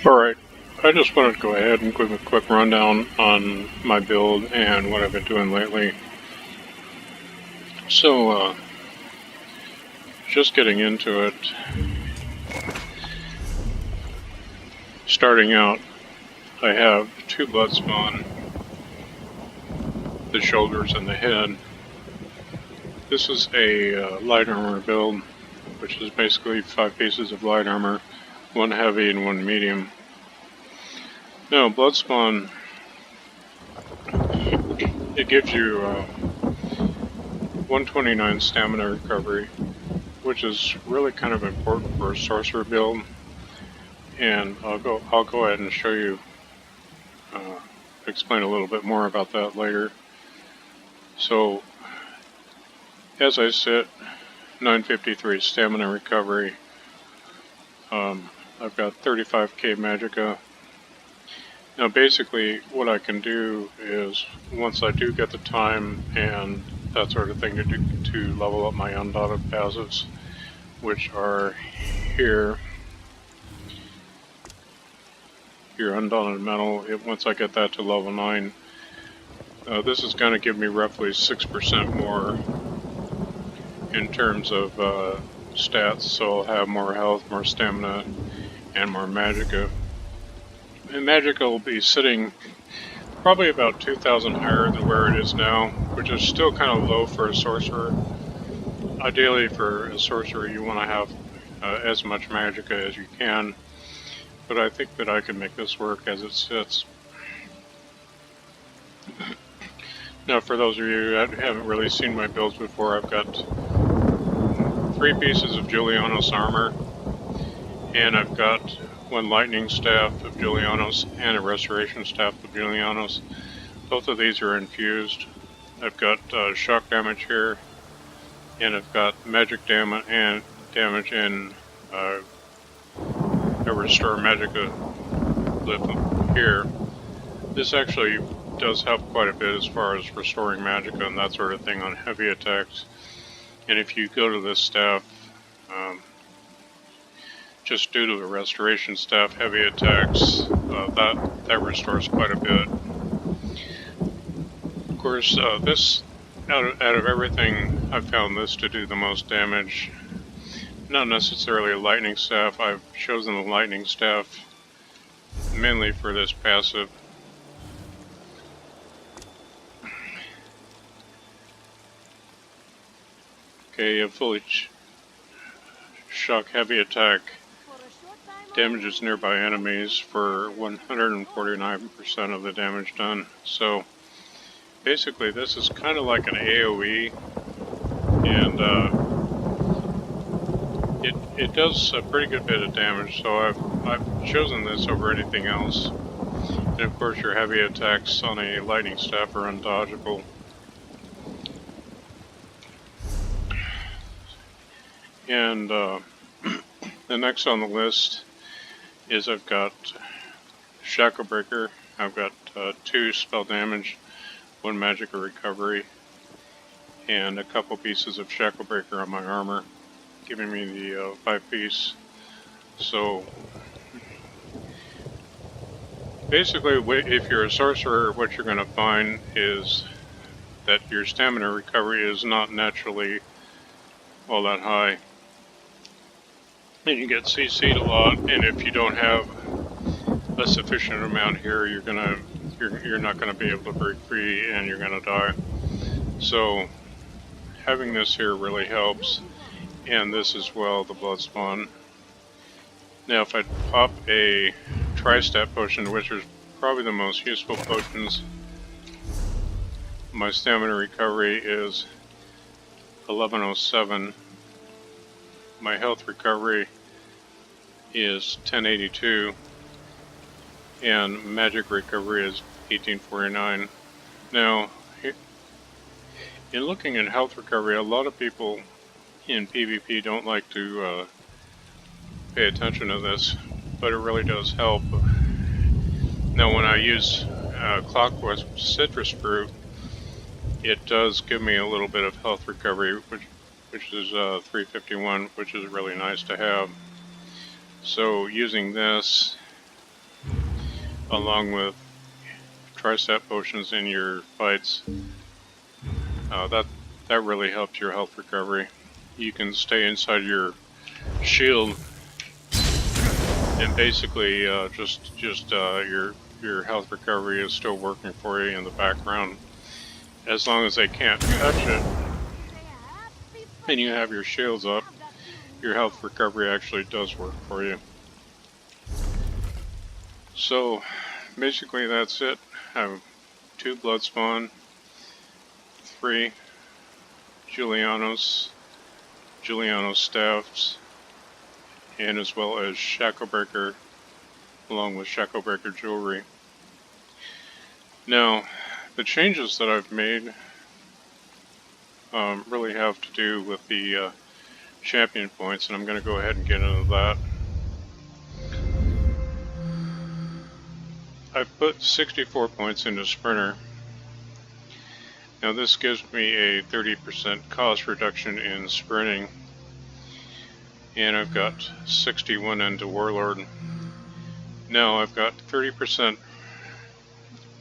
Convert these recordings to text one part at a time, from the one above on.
Alright, I just wanted to go ahead and give a quick rundown on my build and what I've been doing lately. So, just getting into it. Starting out, I have 2 blood spawn, the shoulders and the head. This is a light armor build, which is basically 5 pieces of light armor, 1 heavy and 1 medium. Now, blood spawn, it gives you 129 stamina recovery, which is really kind of important for a sorcerer build, and I'll go ahead and show you, explain a little bit more about that later. So, as I sit, 953 stamina recovery. I've got 35k magicka. Now basically what I can do is, once I do get the time and that sort of thing to level up my undotted passives, which are here, your undotted metal, once I get that to level 9, this is going to give me roughly 6% more in terms of stats, so I'll have more health, more stamina, and more magicka. And magicka will be sitting probably about 2,000 higher than where it is now, which is still kind of low for a sorcerer. Ideally for a sorcerer you want to have as much magicka as you can, but I think that I can make this work as it sits. Now for those of you that haven't really seen my builds before, I've got 3 pieces of Julianos armor, and I've got 1 lightning staff of Julianos and a restoration staff of Julianos. Both of these are infused. I've got shock damage here, and I've got magic damage and a restore magicka lip here. This actually does help quite a bit as far as restoring magicka and that sort of thing on heavy attacks. And if you go to this staff, just due to the restoration staff heavy attacks, that restores quite a bit. Of course, this out of everything, I found this to do the most damage. Not necessarily a lightning staff. I've chosen the lightning staff mainly for this passive. Okay, a fully shock heavy attack damages nearby enemies for 149% of the damage done. So basically this is kind of like an AoE, and it does a pretty good bit of damage, so I've chosen this over anything else. And of course your heavy attacks on a lightning staff are undodgeable. And the next on the list is I've got Shackle Breaker. I've got 2 spell damage, 1 magicka recovery, and a couple pieces of Shackle Breaker on my armor, giving me the 5 piece. So basically, if you're a sorcerer, what you're going to find is that your stamina recovery is not naturally all that high, and you get CC'd a lot, and if you don't have a sufficient amount here, you're not gonna be able to break free, and you're gonna die. So having this here really helps, and this as well, the blood spawn. Now if I pop a tri-stat potion, which is probably the most useful potions, my stamina recovery is 1107. My health recovery is 1082, and magic recovery is 1849. Now, in looking at health recovery, a lot of people in PvP don't like to pay attention to this, but it really does help. Now, when I use Clockwork Citrus Fruit, it does give me a little bit of health recovery, which is 351, which is really nice to have. So using this, along with tricep potions in your fights. That really helps your health recovery. You can stay inside your shield, and basically your health recovery is still working for you in the background. As long as they can't touch it, and you have your shields up, your health recovery actually does work for you. So basically that's it. I have 2 blood spawn, 3 Julianos staffs, and as well as Shacklebreaker, along with Shacklebreaker jewelry. Now, the changes that I've made really have to do with the champion points, and I'm going to go ahead and get into that. I put 64 points into Sprinter. Now this gives me a 30% cost reduction in sprinting, and I've got 61 into Warlord. Now I've got 30%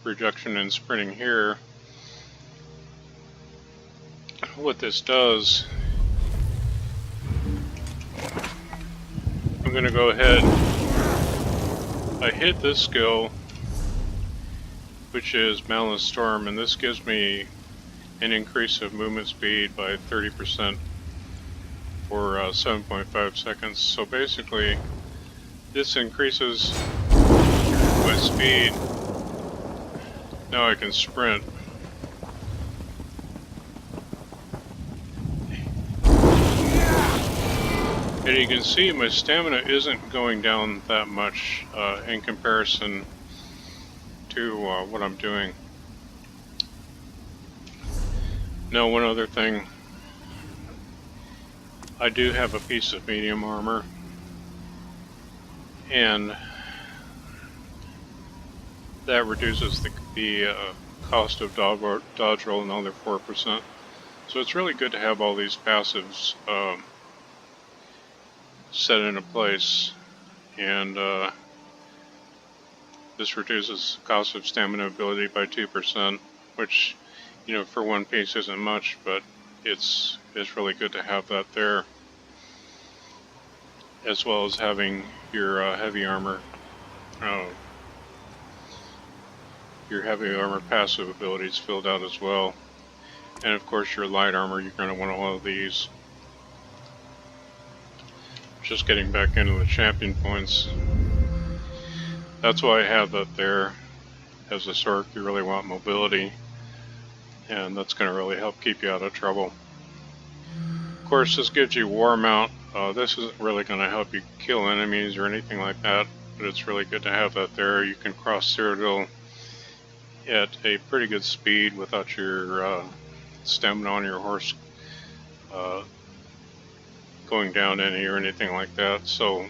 reduction in sprinting here. What this does, I'm going to go ahead, I hit this skill, which is Malice Storm, and this gives me an increase of movement speed by 30% for 7.5 seconds. So basically, this increases my speed. Now I can sprint. And you can see my stamina isn't going down that much in comparison to what I'm doing. Now, one other thing, I do have a piece of medium armor, and that reduces the cost of dodge roll another 4%. So it's really good to have all these passives set into place, and this reduces the cost of stamina ability by 2%, which, you know, for one piece isn't much, but it's really good to have that there, as well as having your heavy armor passive abilities filled out as well. And of course your light armor, you're going to want all of these. Just getting back into the champion points, that's why I have that there. As a Sorc, you really want mobility, and that's going to really help keep you out of trouble. Of course, this gives you war mount. This isn't really going to help you kill enemies or anything like that, but it's really good to have that there. You can cross Cyrodiil at a pretty good speed without your stamina on your horse going down any or anything like that. So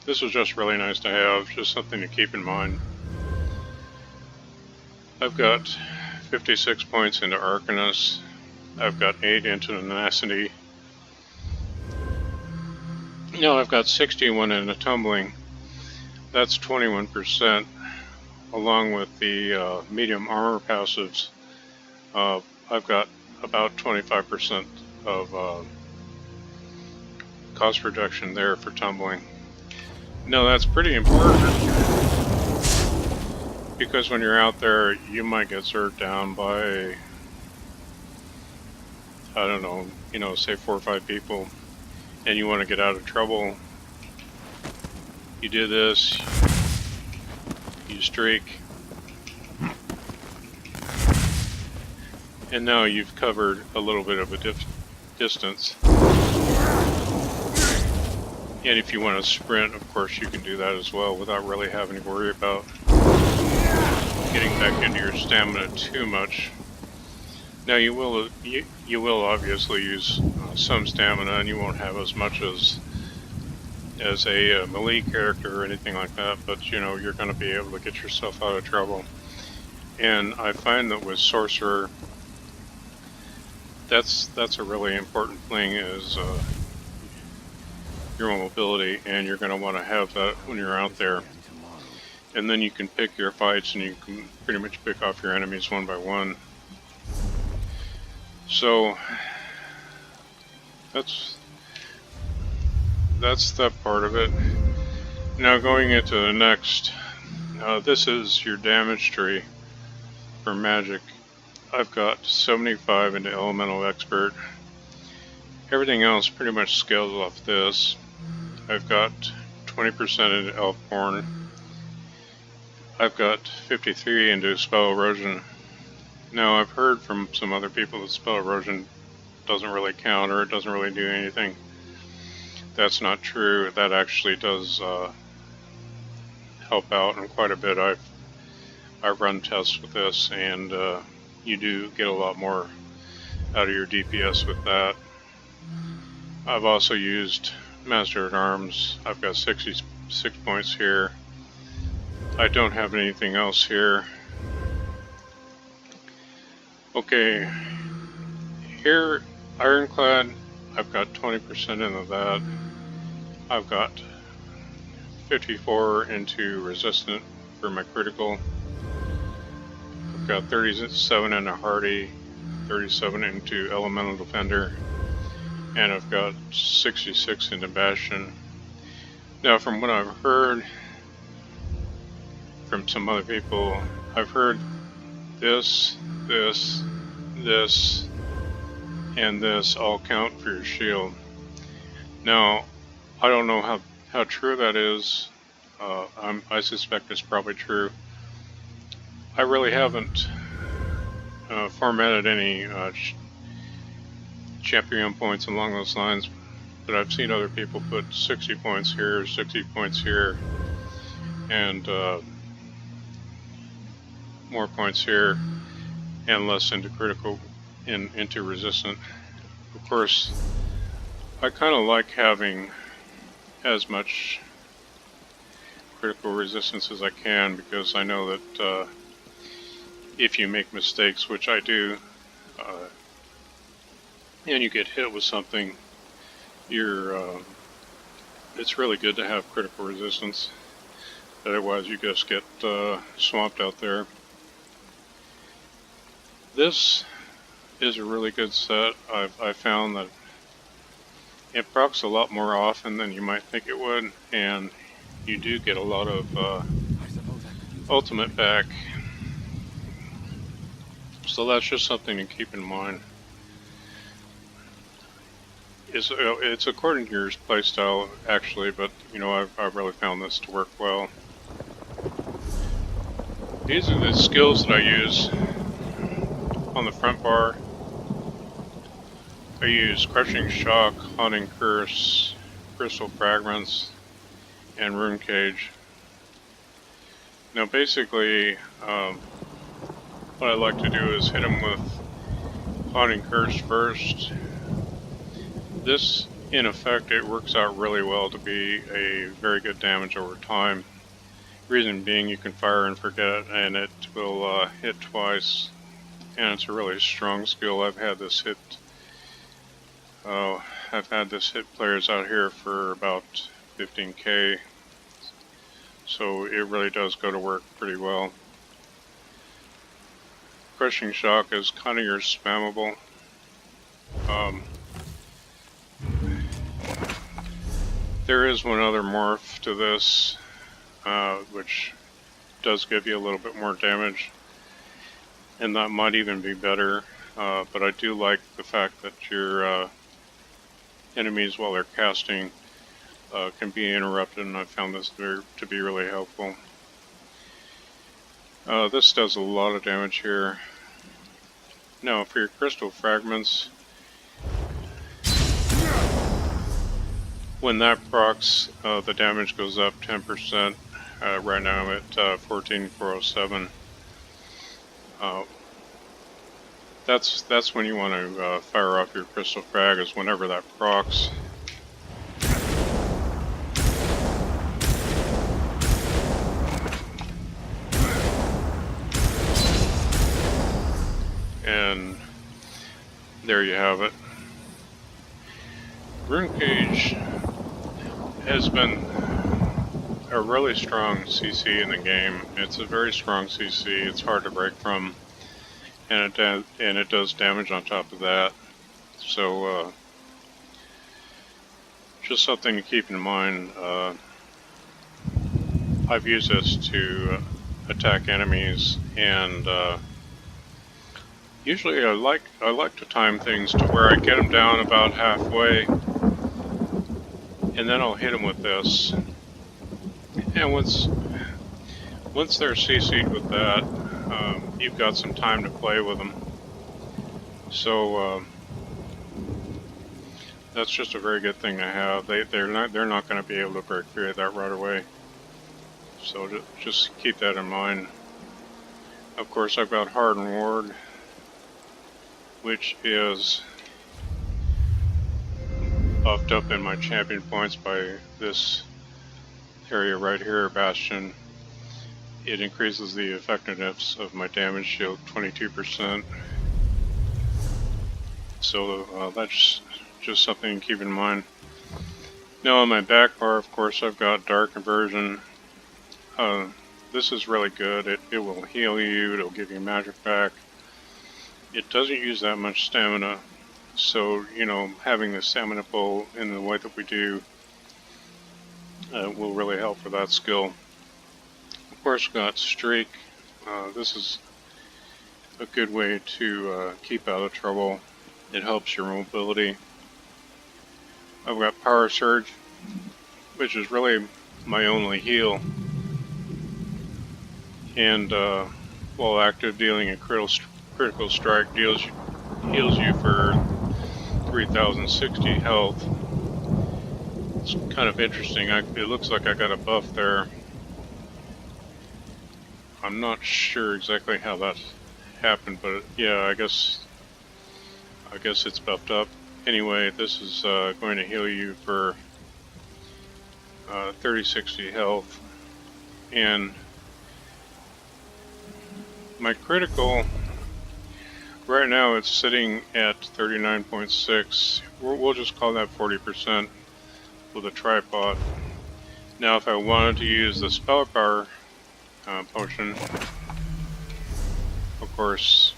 this was just really nice to have, just something to keep in mind. I've got 56 points into Arcanus. I've got 8 into Tenacity. Now I've got 61 into Tumbling. That's 21%, along with the medium armor passives. I've got about 25% of cost reduction there for Tumbling. Now that's pretty important, because when you're out there, you might get zerged down by, I don't know, you know, say 4 or 5 people, and you want to get out of trouble. You do this, you streak, and now you've covered a little bit of a distance. And if you want to sprint, of course, you can do that as well without really having to worry about getting back into your stamina too much. Now you will obviously use some stamina, and you won't have as much as a melee character or anything like that, but you know, you're going to be able to get yourself out of trouble. And I find that with Sorcerer, that's a really important thing, is your mobility, and you're going to want to have that when you're out there. and then you can pick your fights and you can pretty much pick off your enemies one by one. So that's that part of it. Now going into the next, this is your damage tree for magic. I've got 75 into Elemental Expert. Everything else pretty much scales off this. I've got 20% into Elfborn. I've got 53 into Spell Erosion. Now I've heard from some other people that Spell Erosion doesn't really count, or it doesn't really do anything. That's not true. That actually does help out in quite a bit. I've run tests with this, and you do get a lot more out of your DPS with that. I've also used Master at Arms. I've got 66 points here. I don't have anything else here. Okay, here, Ironclad, I've got 20% into that. I've got 54 into Resistant for my critical. I've got 37 into Hardy, 37 into Elemental Defender, and I've got 66 into Bastion. Now, from what I've heard from some other people, I've heard this, and this all count for your shield. Now, I don't know how true that is. I suspect it's probably true. I really haven't formatted any champion points along those lines, but I've seen other people put 60 points here, 60 points here, and more points here, and less into critical and into resistant. Of course, I kind of like having as much critical resistance as I can, because I know that if you make mistakes, which I do, and you get hit with something, it's really good to have critical resistance. Otherwise, you just get swamped out there. This is a really good set. I found that it procs a lot more often than you might think it would, and you do get a lot of ultimate back. So that's just something to keep in mind. It's according to your playstyle, actually, but you know, I've really found this to work well. These are the skills that I use on the front bar. I use Crushing Shock, Haunting Curse, Crystal Fragments, and Rune Cage. Now basically, what I like to do is hit them with Haunting Curse first. This, in effect, it works out really well to be a very good damage over time. Reason being, you can fire and forget, and it will hit twice, and it's a really strong skill. I've had this hit players out here for about 15k, so it really does go to work pretty well. Crushing Shock is kind of your spammable. There is one other morph to this, which does give you a little bit more damage, and that might even be better, but I do like the fact that your enemies, while they're casting, can be interrupted, and I found this to be really helpful. This does a lot of damage here. Now for your Crystal Fragments, when that procs, the damage goes up 10%. Right now I'm at 14,407. That's when you want to fire off your Crystal Frag, is whenever that procs. And there you have it. Rune Cage has been a really strong CC in the game. It's a very strong CC. It's hard to break from, and it does damage on top of that. So just something to keep in mind. I've used this to attack enemies, and usually I like to time things to where I get them down about halfway, and then I'll hit them with this. And once they're CC'd with that, you've got some time to play with them. So that's just a very good thing to have. They're not going to be able to break free of that right away. So just keep that in mind. Of course, I've got Hardened Ward, which is buffed up in my champion points by this area right here, Bastion. It increases the effectiveness of my damage shield 22%. So that's just something to keep in mind. Now on my back bar, of course, I've got Dark Conversion. This is really good. It will heal you, it'll give you magic back. It doesn't use that much stamina, so, you know, having the stamina pull in the way that we do will really help for that skill. Of course, we've got Streak. This is a good way to keep out of trouble. It helps your mobility. I've got Power Surge, which is really my only heal. And while active, dealing a critical strike heals you for 3060 health. It's kind of interesting. It looks like I got a buff there. I'm not sure exactly how that happened, but yeah, I guess it's buffed up. Anyway, this is going to heal you for 3060 health, and my critical right now it's sitting at 39.6. We'll just call that 40% with a tripod. Now, if I wanted to use the spell power potion, of course,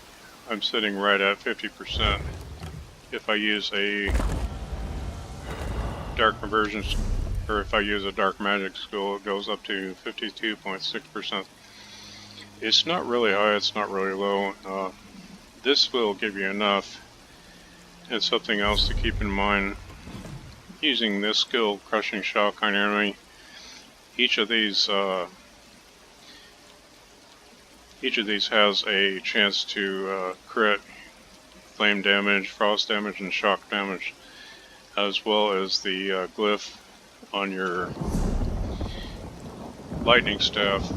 I'm sitting right at 50%. If I use a dark conversion, or if I use a dark magic skill, it goes up to 52.6%. It's not really high, it's not really low. This will give you enough. And something else to keep in mind, using this skill, Crushing Shock on enemy, each of these has a chance to crit flame damage, frost damage, and shock damage, as well as the glyph on your lightning staff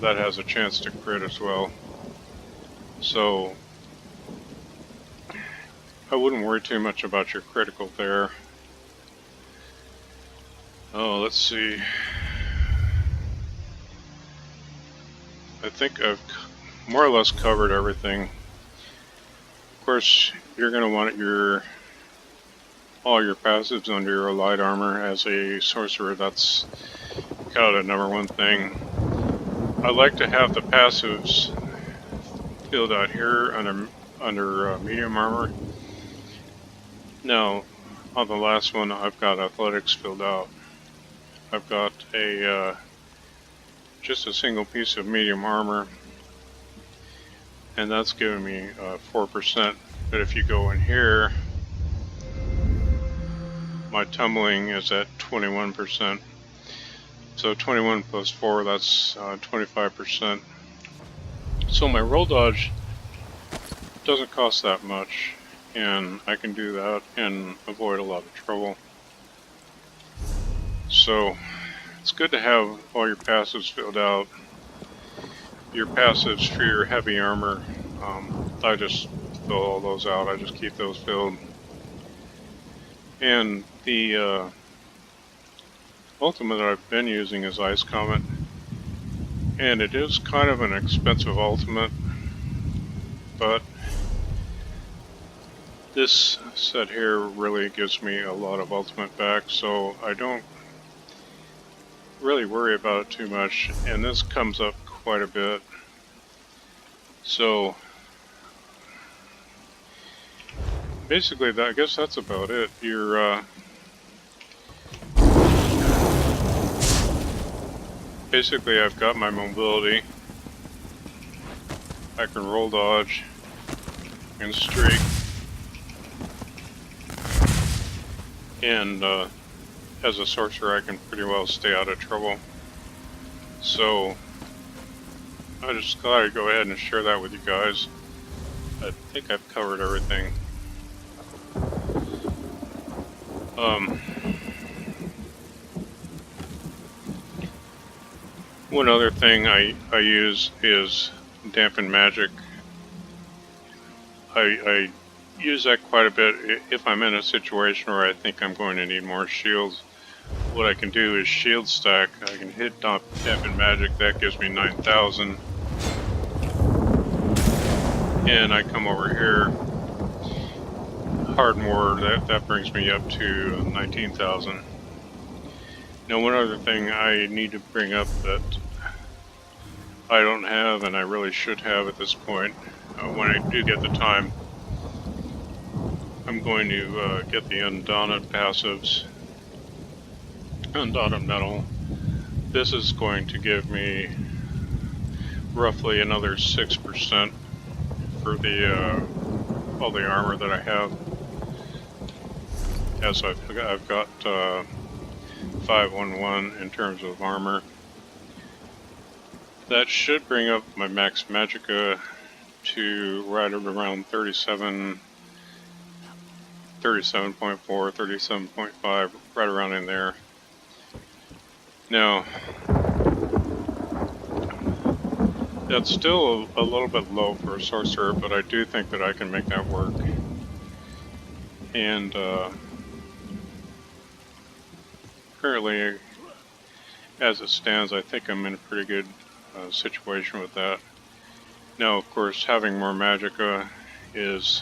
that has a chance to crit as well. So I wouldn't worry too much about your critical there. Oh, let's see. I think I've more or less covered everything. Of course, you're going to want all your passives under your light armor. As a sorcerer, that's kind of the #1 thing. I like to have the passives filled out here under medium armor. Now, on the last one, I've got athletics filled out. I've got just a single piece of medium armor, and that's giving me 4%. But if you go in here, my tumbling is at 21%. So 21 plus 4, that's 25%. So my roll dodge doesn't cost that much, and I can do that and avoid a lot of trouble. So it's good to have all your passives filled out. Your passives for your heavy armor, I just fill all those out. I just keep those filled. And the ultimate that I've been using is Ice Comet, and it is kind of an expensive ultimate, but this set here really gives me a lot of ultimate back, so I don't really worry about it too much, and this comes up quite a bit. So basically, I guess that's about it. Basically, I've got my mobility. I can roll dodge and streak, and as a sorcerer, I can pretty well stay out of trouble. So I just thought I'd go ahead and share that with you guys. I think I've covered everything. One other thing I use is dampen magic. I use that quite a bit if I'm in a situation where I think I'm going to need more shields. What I can do is shield stack. I can hit dampen magic. That gives me 9,000. And I come over here, hard more, that brings me up to 19,000. Now, one other thing I need to bring up that I don't have, and I really should have at this point, when I do get the time, I'm going to get the Undaunted passives. Undaunted Metal. This is going to give me roughly another 6% for the all the armor that I have. Yes, I've got 511 in terms of armor. That should bring up my max magicka to right around 37.4, 37.5, right around in there. Now, that's still a little bit low for a sorcerer, but I do think that I can make that work. And currently, as it stands, I think I'm in a pretty good situation with that. Now, of course, having more magicka is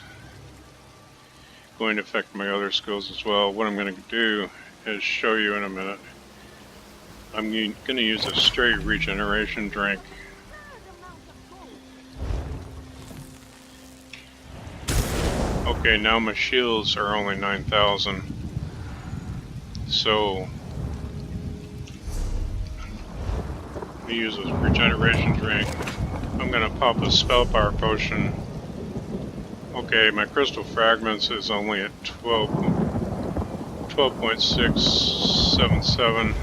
going to affect my other skills as well. What I'm going to do is show you in a minute. I'm going to use a straight regeneration drink. Okay, now my shields are only 9,000. So let me use a regeneration drink. I'm going to pop a spell power potion. Okay, my crystal fragments is only at 12.677.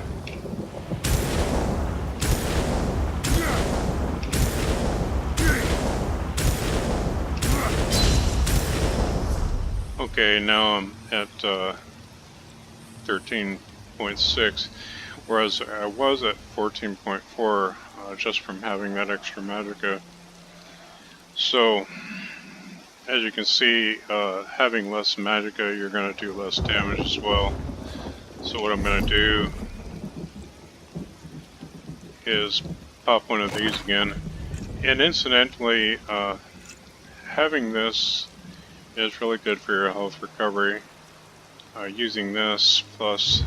Okay, now I'm at 13.6, whereas I was at 14.4 just from having that extra magicka. So, as you can see, having less magicka, you're going to do less damage as well. So what I'm going to do is pop one of these again. And incidentally, having this is really good for your health recovery. Using this plus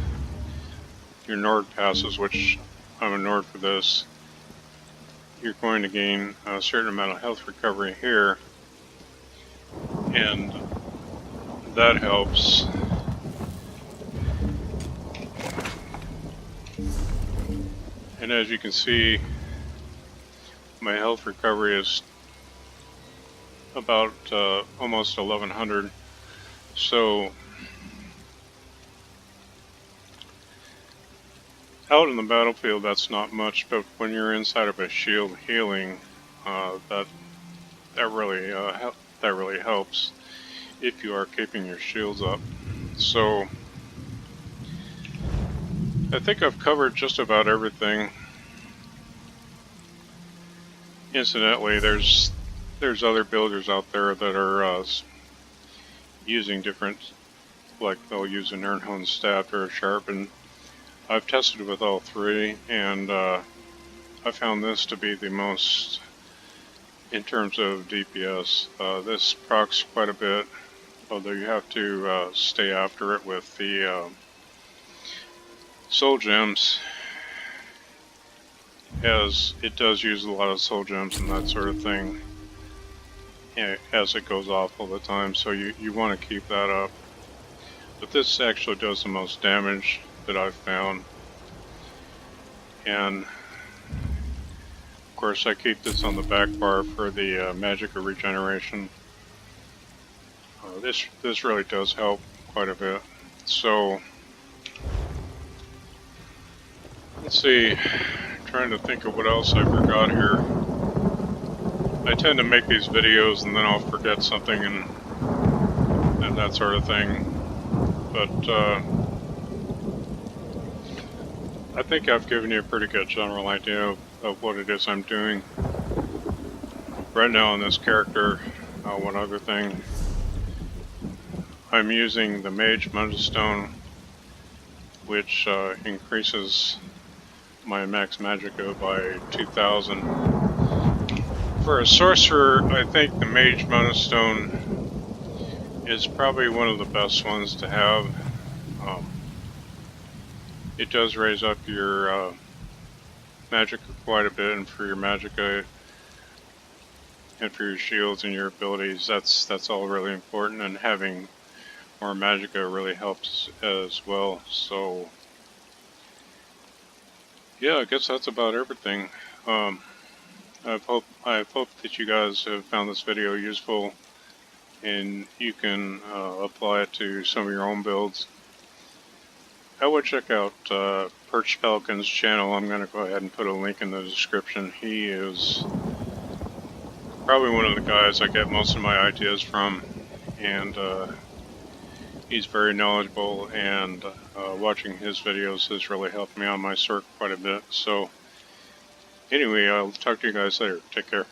your Nord passes, which I'm a Nord for this, you're going to gain a certain amount of health recovery here, and that helps. And as you can see, my health recovery is about almost 1100. So out in the battlefield, that's not much, but when you're inside of a shield healing, that really helps if you are keeping your shields up. So I think I've covered just about everything. Incidentally, there's other builders out there that are using different, like they'll use an Ernhone staff or a sharp, and I've tested with all three, and I found this to be the most, in terms of DPS. This procs quite a bit, although you have to stay after it with the soul gems. as it does use a lot of soul gems and that sort of thing as it goes off all the time, so you want to keep that up. But this actually does the most damage that I've found. And of course I keep this on the back bar for the magic of regeneration. This really does help quite a bit. So let's see, I'm trying to think of what else I forgot here. I tend to make these videos and then I'll forget something and that sort of thing. But I think I've given you a pretty good general idea of what it is I'm doing. Right now on this character, one other thing, I'm using the Mage Moonstone, which increases my max magicka by 2,000. For a sorcerer, I think the Mage Moonstone is probably one of the best ones to have. It does raise up your magicka quite a bit, and for your magicka and for your shields and your abilities, that's all really important, and having more magicka really helps as well. So yeah, I guess that's about everything. I hope that you guys have found this video useful and you can apply it to some of your own builds. I would check out Perch Pelican's channel. I'm going to go ahead and put a link in the description. He is probably one of the guys I get most of my ideas from, and he's very knowledgeable, and watching his videos has really helped me on my circ quite a bit. So anyway, I'll talk to you guys later. Take care.